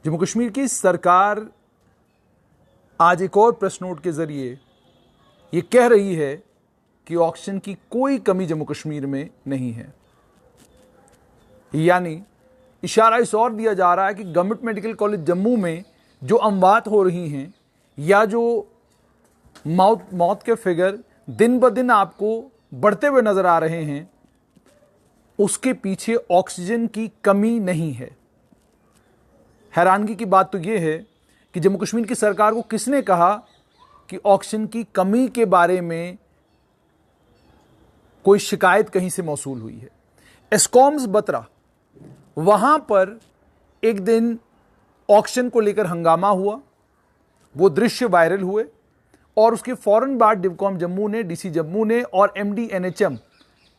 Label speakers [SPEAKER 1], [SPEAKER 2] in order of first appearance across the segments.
[SPEAKER 1] जम्मू कश्मीर की सरकार आज एक और प्रेस नोट के जरिए ये कह रही है कि ऑक्सीजन की कोई कमी जम्मू कश्मीर में नहीं है। यानी इशारा इस और दिया जा रहा है कि गवर्नमेंट मेडिकल कॉलेज जम्मू में जो अमवात हो रही हैं या जो मौत के फिगर दिन ब दिन आपको बढ़ते हुए नजर आ रहे हैं, उसके पीछे ऑक्सीजन की कमी नहीं है। हैरानगी की बात तो यह है कि जम्मू कश्मीर की सरकार को किसने कहा कि ऑक्सीजन की कमी के बारे में कोई शिकायत कहीं से मौसूल हुई है। एस्कॉम्स बत्रा, वहां पर एक दिन ऑक्सीजन को लेकर हंगामा हुआ, वो दृश्य वायरल हुए और उसके फौरन बाद डिवकॉम जम्मू ने, डीसी जम्मू ने और एमडी एनएचएम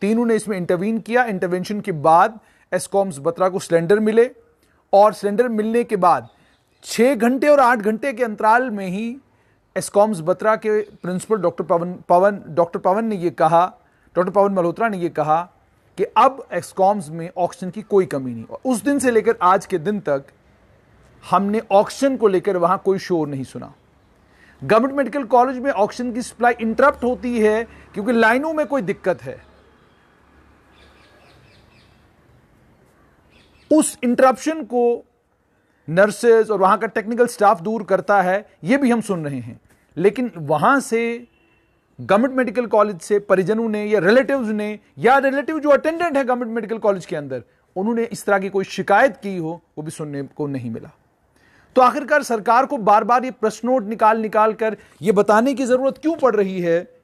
[SPEAKER 1] तीनों ने इसमें इंटरवीन किया। इंटरवेंशन के बाद एस्कॉम्स बत्रा को सिलेंडर मिले और सिलेंडर मिलने के बाद 6 घंटे और 8 घंटे के अंतराल में ही एस्कॉम्स बत्रा के प्रिंसिपल डॉक्टर पवन मल्होत्रा ने यह कहा कि अब एस्कॉम्स में ऑक्सीजन की कोई कमी नहीं। और उस दिन से लेकर आज के दिन तक हमने ऑक्सीजन को लेकर वहां कोई शोर नहीं सुना। गवर्नमेंट मेडिकल कॉलेज में ऑक्सीजन की सप्लाई इंटरप्ट होती है क्योंकि लाइनों में कोई दिक्कत है। उस इंटरप्शन को नर्सेज और वहां का टेक्निकल स्टाफ दूर करता है, यह भी हम सुन रहे हैं। लेकिन वहां से गवर्नमेंट मेडिकल कॉलेज से परिजनों ने या रिलेटिव्स ने या रिलेटिव जो अटेंडेंट है गवर्नमेंट मेडिकल कॉलेज के अंदर, उन्होंने इस तरह की कोई शिकायत की हो, वो भी सुनने को नहीं मिला। तो आखिरकार सरकार को बार बार ये प्रेस नोट निकाल कर ये बताने की जरूरत क्यों पड़ रही है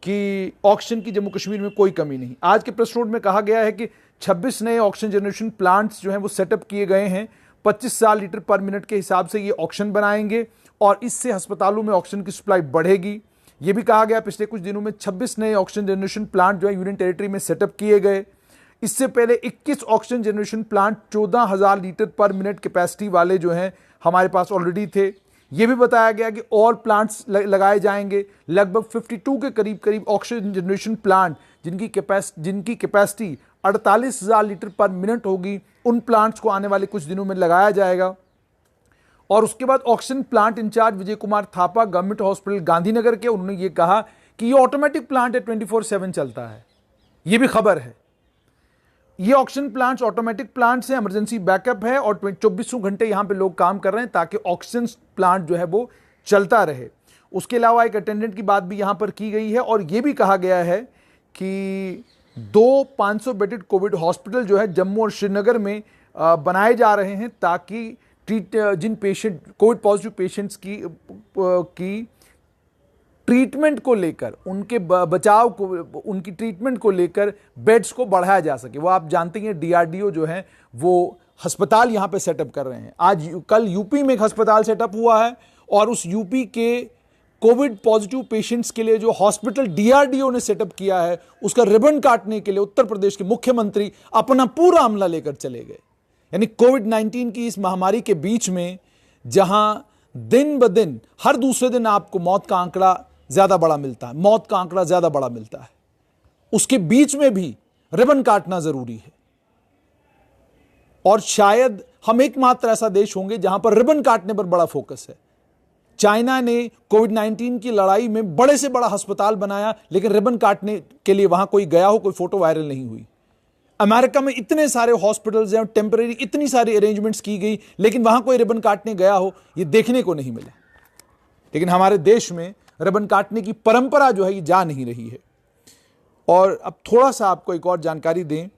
[SPEAKER 1] कि ऑक्सीजन की जम्मू कश्मीर में कोई कमी नहीं। आज के प्रेस नोट में कहा गया है कि 26 नए ऑक्सीजन जनरेशन प्लांट्स जो हैं वो सेटअप किए गए हैं। 25,000 लीटर पर मिनट के हिसाब से ये ऑक्सीजन बनाएंगे और इससे अस्पतालों में ऑक्सीजन की सप्लाई बढ़ेगी। यह भी कहा गया पिछले कुछ दिनों में 26 नए ऑक्सीजन जनरेशन प्लांट जो है यूनियन टेरिटरी में सेटअप किए गए। इससे पहले 21 ऑक्सीजन जनरेशन प्लांट 14,000 लीटर पर मिनट कैपेसिटी वाले जो हैं हमारे पास ऑलरेडी थे। यह भी बताया गया कि और प्लांट्स लगाए जाएंगे। लगभग 52 के करीब ऑक्सीजन जनरेशन प्लांट जिनकी कैपेसिटी 48,000 लीटर पर मिनट होगी, उन प्लांट्स को आने वाले कुछ दिनों में लगाया जाएगा। और उसके बाद oxygen plant in charge Vijay Kumar Thapa government hospital Gandhinagar के, उन्होंने ये कहा कि ये ऑटोमेटिक प्लांट है, 24/7 चलता है। ये भी खबर है। ये ऑक्सीजन प्लांट्स ऑटोमेटिक प्लांट्स हैं, इमरजेंसी बैकअप है और 24 घंटे यहां पे लोग काम कर रहे हैं ताकि ऑक्सीजन प्लांट जो है वो चलता रहे। उसके अलावा एक अटेंडेंट की बात भी यहां पर की गई है और यह भी कहा गया है कि 2 500 बेडेड कोविड हॉस्पिटल जो है जम्मू और श्रीनगर में बनाए जा रहे हैं ताकि जिन पेशेंट कोविड पॉजिटिव पेशेंट्स की ट्रीटमेंट को लेकर, उनके बचाव को, उनकी ट्रीटमेंट को लेकर बेड्स को बढ़ाया जा सके। वो आप जानते हैं डीआरडीओ जो है वो अस्पताल यहां पे सेटअप कर रहे हैं। कल यूपी में एक अस्पताल सेटअप हुआ है और उस यूपी के कोविड पॉजिटिव पेशेंट्स के लिए जो हॉस्पिटल डीआरडीओ ने सेटअप किया है, उसका रिबन काटने के लिए उत्तर प्रदेश के मुख्यमंत्री अपना पूरा अमला लेकर चले गए। यानी कोविड-19 की इस महामारी के बीच में जहां दिन ब दिन हर दूसरे दिन आपको मौत का आंकड़ा ज्यादा बड़ा मिलता है, उसके बीच में भी रिबन काटना जरूरी है। और शायद हम एकमात्र ऐसा देश होंगे जहां पर रिबन काटने पर बड़ा फोकस है। चाइना ने कोविड-19 की लड़ाई में बड़े से बड़ा अस्पताल बनाया, लेकिन रिबन काटने के लिए वहां कोई गया हो, कोई फोटो वायरल नहीं हुई। अमेरिका में इतने सारे हॉस्पिटल्स हैं, टेम्परेरी इतनी सारी अरेंजमेंट्स की गई, लेकिन वहां कोई रिबन काटने गया हो, यह देखने को नहीं मिला। लेकिन हमारे देश में रिबन काटने की परंपरा जो है ये जा नहीं रही है। और अब थोड़ा सा आपको एक और जानकारी दें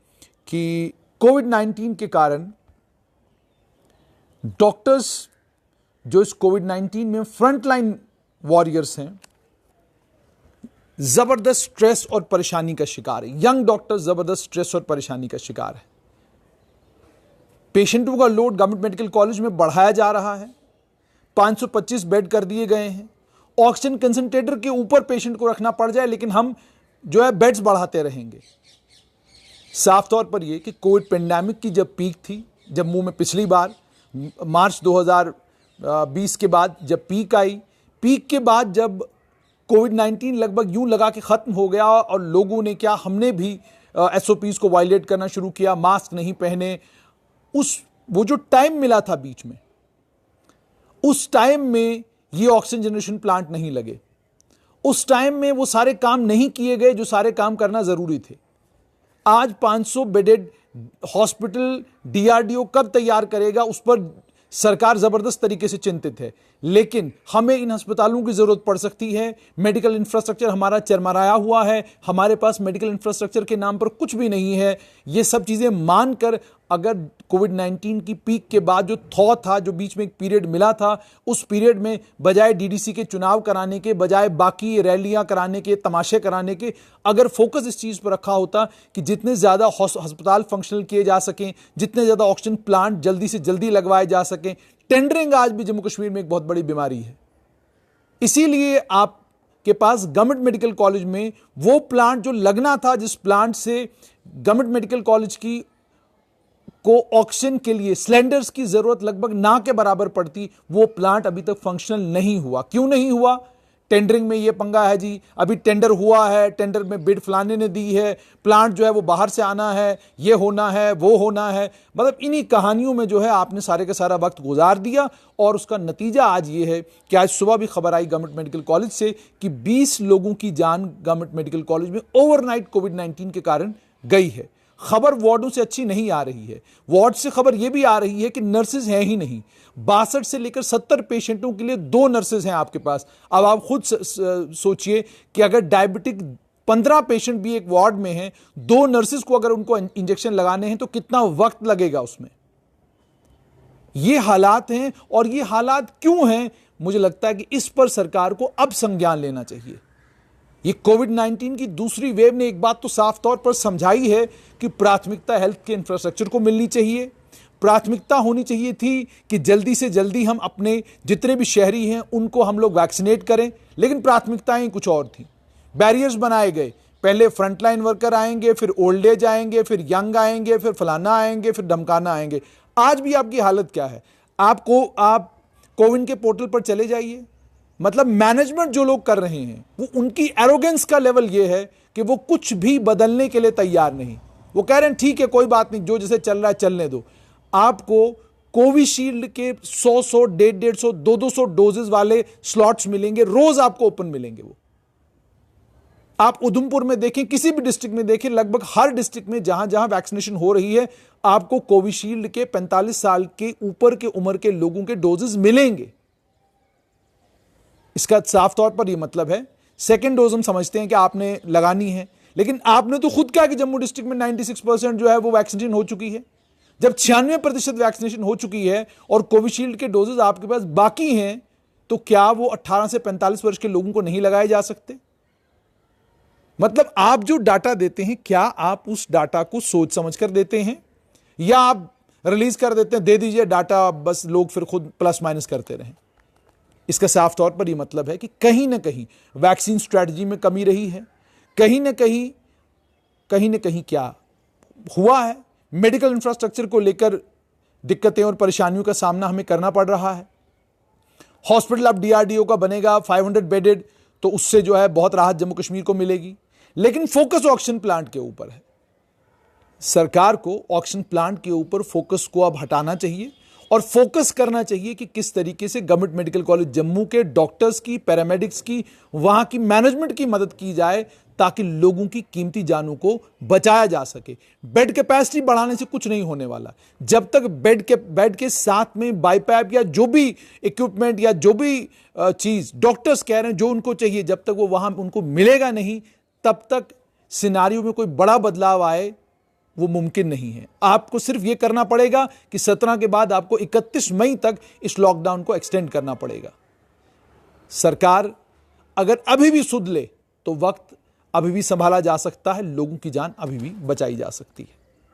[SPEAKER 1] कि कोविड-19 के कारण डॉक्टर्स जो इस कोविड-19 में फ्रंटलाइन वॉरियर्स हैं, जबरदस्त स्ट्रेस और परेशानी का शिकार है। यंग डॉक्टर जबरदस्त स्ट्रेस और परेशानी का शिकार है। पेशेंटों का लोड गवर्नमेंट मेडिकल कॉलेज में बढ़ाया जा रहा है। 525 बेड कर दिए गए हैं। ऑक्सीजन कंसंट्रेटर के ऊपर पेशेंट को रखना पड़ जाए, लेकिन हम जो है बेड्स बढ़ाते रहेंगे। साफ तौर पर यह कि कोविड पेंडेमिक की जब पीक थी जम्मू में पिछली बार मार्च 2020 के बाद जब पीक आई, पीक के बाद जब कोविड-19 लगभग यूं लगा कि खत्म हो गया और लोगों ने क्या, हमने भी एसओपीज को वायलेट करना शुरू किया, मास्क नहीं पहने। वो जो टाइम मिला था बीच में, उस टाइम में ये ऑक्सीजन जनरेशन प्लांट नहीं लगे, उस टाइम में वो सारे काम नहीं किए गए जो सारे काम करना जरूरी थे। आज 500 बेडेड हॉस्पिटल डीआरडीओ कब तैयार करेगा, उस पर सरकार जबरदस्त तरीके से चिंतित है। लेकिन हमें इन अस्पतालों की जरूरत पड़ सकती है। मेडिकल इंफ्रास्ट्रक्चर हमारा चरमराया हुआ है, हमारे पास मेडिकल इंफ्रास्ट्रक्चर के नाम पर कुछ भी नहीं है। ये सब चीजें मानकर अगर कोविड-19 की पीक के बाद जो थॉ था, जो बीच में एक पीरियड मिला था, उस पीरियड में बजाय डीडीसी के चुनाव कराने के, बजाय बाकी रैलियां कराने के, तमाशे कराने के, अगर फोकस इस चीज पर रखा होता कि जितने ज्यादा अस्पताल फंक्शनल किए जा सकें, जितने ज्यादा ऑक्सीजन प्लांट जल्दी से जल्दी लगवाए जा सकें। टेंडरिंग आज भी जम्मू कश्मीर में एक बहुत बड़ी बीमारी है। इसीलिए आपके पास गवर्नमेंट मेडिकल कॉलेज में वो प्लांट जो लगना था, जिस प्लांट से गवर्नमेंट मेडिकल कॉलेज को ऑक्सीजन के लिए सिलेंडर्स की जरूरत लगभग ना के बराबर पड़ती, वो प्लांट अभी तक फंक्शनल नहीं हुआ। क्यों नहीं हुआ? टेंडरिंग में ये पंगा है जी। अभी टेंडर हुआ है, टेंडर में बिड फलाने ने दी है, प्लांट जो है वो बाहर से आना है, ये होना है, वो होना है। मतलब इन्हीं कहानियों में जो है आपने सारे का सारा वक्त गुजार दिया और उसका नतीजा आज ये है कि आज सुबह भी खबर आई गवर्नमेंट मेडिकल कॉलेज से कि 20 लोगों की जान गवर्नमेंट मेडिकल कॉलेज में ओवरनाइट कोविड-19 के कारण गई है। खबर वार्डों से अच्छी नहीं आ रही है। वार्ड से खबर यह भी आ रही है कि नर्सेज हैं ही नहीं। 62 से लेकर 70 पेशेंटों के लिए 2 नर्सेज हैं आपके पास। अब आप खुद सोचिए कि अगर डायबिटिक 15 पेशेंट भी एक वार्ड में हैं, 2 नर्सेज को अगर उनको इंजेक्शन लगाने हैं तो कितना वक्त लगेगा उसमें। ये हालात हैं। और ये हालात क्यों हैं? मुझे लगता है कि इस पर सरकार को अब संज्ञान लेना चाहिए। ये कोविड-19 की दूसरी वेव ने एक बात तो साफ तौर पर समझाई है कि प्राथमिकता हेल्थ के इंफ्रास्ट्रक्चर को मिलनी चाहिए। प्राथमिकता होनी चाहिए थी कि जल्दी से जल्दी हम अपने जितने भी शहरी हैं उनको हम लोग वैक्सीनेट करें, लेकिन प्राथमिकताएं कुछ और थी। बैरियर्स बनाए गए, पहले फ्रंटलाइन वर्कर आएंगे, फिर ओल्ड एज आएंगे, फिर यंग आएंगे, फिर फलाना आएंगे, फिर धमकाना आएंगे। आज भी आपकी हालत क्या है? आप कोविन के पोर्टल पर चले जाइए। मतलब मैनेजमेंट जो लोग कर रहे हैं वो, उनकी एरोगेंस का लेवल ये है कि वो कुछ भी बदलने के लिए तैयार नहीं। वो कह रहे हैं ठीक है कोई बात नहीं, जो जैसे चल रहा है चलने दो। आपको कोविशील्ड के 100, 150, 200 डोजेस वाले स्लॉट्स मिलेंगे, रोज आपको ओपन मिलेंगे। वो आप उधमपुर में देखें, किसी भी डिस्ट्रिक्ट में देखें, लगभग हर डिस्ट्रिक्ट में जहां जहां वैक्सीनेशन हो रही है आपको कोविशील्ड के 45 साल के ऊपर के उम्र के लोगों के डोजेस मिलेंगे। इसका साफ तौर पर यह मतलब है, सेकेंड डोज हम समझते हैं कि आपने लगानी है, लेकिन आपने तो खुद कहा कि जम्मू डिस्ट्रिक्ट में 96% जो है वो वैक्सीनेशन हो चुकी है। जब 96% वैक्सीनेशन हो चुकी है और कोविशील्ड के डोजेस आपके पास बाकी हैं, तो क्या वो 18 से 45 वर्ष के लोगों को नहीं लगाए जा सकते? मतलब आप जो डाटा देते हैं, क्या आप उस डाटा को सोच समझ कर देते हैं, या आप रिलीज कर देते हैं, दे दीजिए डाटा, बस लोग फिर खुद प्लस माइनस करते रहें? इसका साफ तौर पर यह मतलब है कि कहीं ना कहीं वैक्सीन स्ट्रैटेजी में कमी रही है। कहीं ना कहीं क्या हुआ है, मेडिकल इंफ्रास्ट्रक्चर को लेकर दिक्कतें और परेशानियों का सामना हमें करना पड़ रहा है। हॉस्पिटल अब डीआरडीओ का बनेगा 500 बेडेड, तो उससे जो है बहुत राहत जम्मू कश्मीर को मिलेगी, लेकिन फोकस ऑक्सीजन प्लांट के ऊपर है। सरकार को ऑक्सीजन प्लांट के ऊपर फोकस को अब हटाना चाहिए और फोकस करना चाहिए कि किस तरीके से गवर्नमेंट मेडिकल कॉलेज जम्मू के डॉक्टर्स की, पैरामेडिक्स की, वहां की मैनेजमेंट की मदद की जाए ताकि लोगों की कीमती जानों को बचाया जा सके। बेड कैपेसिटी बढ़ाने से कुछ नहीं होने वाला। जब तक बेड के साथ में बाईपैप या जो भी इक्विपमेंट या जो भी चीज डॉक्टर्स कह रहे हैं जो उनको चाहिए, जब तक वो वहां उनको मिलेगा नहीं, तब तक सिनारियो में कोई बड़ा बदलाव आए वो मुमकिन नहीं है। आपको सिर्फ ये करना पड़ेगा कि 17 के बाद आपको 31 मई तक इस लॉकडाउन को एक्सटेंड करना पड़ेगा। सरकार अगर अभी भी सुध ले तो वक्त अभी भी संभाला जा सकता है, लोगों की जान अभी भी बचाई जा सकती है।